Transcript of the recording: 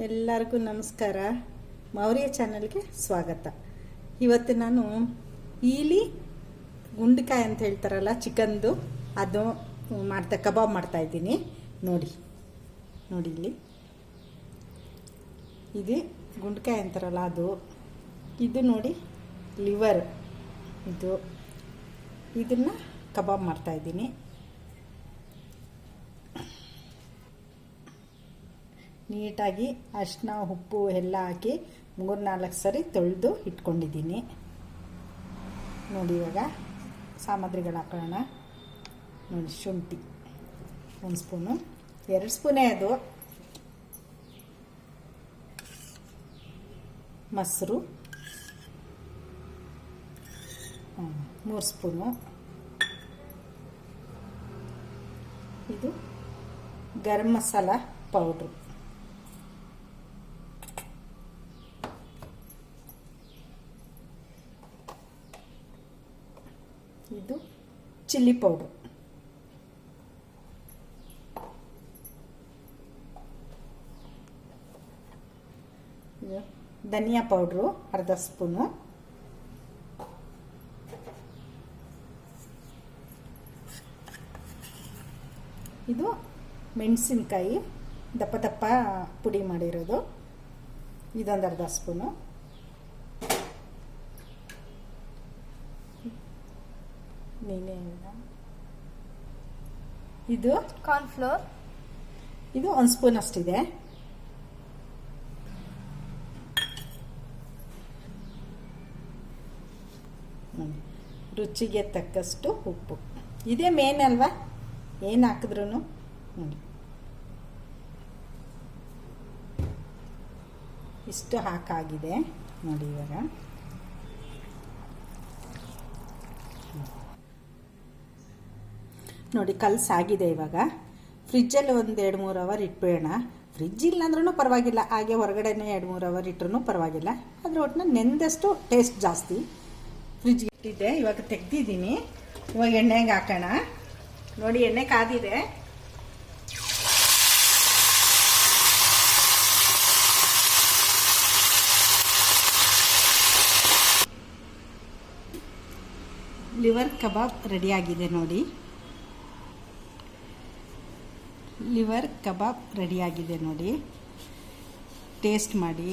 ಎಲ್ಲರಿಗೂ ನಮಸ್ಕಾರ. ಮೌರ್ಯ ಚಾನಲ್ಗೆ ಸ್ವಾಗತ. ಇವತ್ತು ನಾನು ಈಲಿ ಗುಂಡ್ಕಾಯಿ ಅಂತ ಹೇಳ್ತಾರಲ್ಲ ಚಿಕನ್ದು, ಅದು ಕಬಾಬ್ ಮಾಡ್ತಾ ಇದ್ದೀನಿ. ನೋಡಿ ಇಲ್ಲಿ ಇದು ಗುಂಡ್ಕಾಯಿ ಅಂತಾರಲ್ಲ ಅದು. ಇದು ನೋಡಿ ಲಿವರ್, ಇದನ್ನು ಕಬಾಬ್ ಮಾಡ್ತಾ ಇದ್ದೀನಿ. ನೀಟಾಗಿ ಅರಿಶಿನ ಉಪ್ಪು ಎಲ್ಲ ಹಾಕಿ 3-4 ಸರಿ ತೊಳೆದು ಇಟ್ಕೊಂಡಿದ್ದೀನಿ. ನೋಡಿ ಇವಾಗ ಸಾಮಗ್ರಿಗಳು ಹಾಕೋಣ. ನೋಡಿ ಶುಂಠಿ 1 ಸ್ಪೂನು, 2 ಸ್ಪೂನೇ ಅದು. ಮೊಸರು 3 ಸ್ಪೂನು. ಇದು ಗರಂ ಮಸಾಲ ಪೌಡ್ರು. ಇದು ಚಿಲ್ಲಿ ಪೌಡ್ರು. ಇದು ಧನಿಯಾ ಪೌಡ್ರು 1/2 ಸ್ಪೂನು. ಇದು ಮೆಣಸಿನ್ಕಾಯಿ ದಪ್ಪ ದಪ್ಪ ಪುಡಿ ಮಾಡಿರೋದು, ಇದೊಂದು 1/2 ಸ್ಪೂನು. ಇದು ಕಾರ್ನ್ಫ್ಲೋರ್, ಇದು 1 ಸ್ಪೂನ್ ಅಷ್ಟಿದೆ. ರುಚಿಗೆ ತಕ್ಕಷ್ಟು ಉಪ್ಪು. ಇದೇ ಮೇನ್ ಅಲ್ವಾ, ಏನು ಹಾಕಿದ್ರು. ನೋಡಿ ಇಷ್ಟು ಹಾಕಾಗಿದೆ. ನೋಡಿ ಇವಾಗ ನೋಡಿ ಕಲಸಾಗಿದೆ. ಇವಾಗ ಫ್ರಿಜ್ಜಲ್ಲಿ 1-2-3 ಅವರ್ ಇಟ್ಬಿಡೋಣ. ಫ್ರಿಜ್ ಇಲ್ಲ ಅಂದ್ರೂ ಪರವಾಗಿಲ್ಲ, ಹಾಗೆ ಹೊರಗಡೆನೇ 2-3 ಅವರ್ ಇಟ್ಟರೂ ಪರವಾಗಿಲ್ಲ. ಅದ್ರ ಒಟ್ಟಿನ ನೆಂದಷ್ಟು ಟೇಸ್ಟ್ ಜಾಸ್ತಿ. ಫ್ರಿಜ್ಗೆ ಇಟ್ಟಿದ್ದೆ, ಇವಾಗ ತೆಗ್ದಿದ್ದೀನಿ. ಇವಾಗ ಎಣ್ಣೆಗೆ ಹಾಕೋಣ. ನೋಡಿ ಎಣ್ಣೆ ಕಾದಿದೆ. ಲಿವರ್ ಕಬಾಬ್ ರೆಡಿಯಾಗಿದೆ. ನೋಡಿ ಲಿವರ್ ಕಬಾಬ್ ರೆಡಿಯಾಗಿದೆ. ನೋಡಿ ಟೇಸ್ಟ್ ಮಾಡಿ.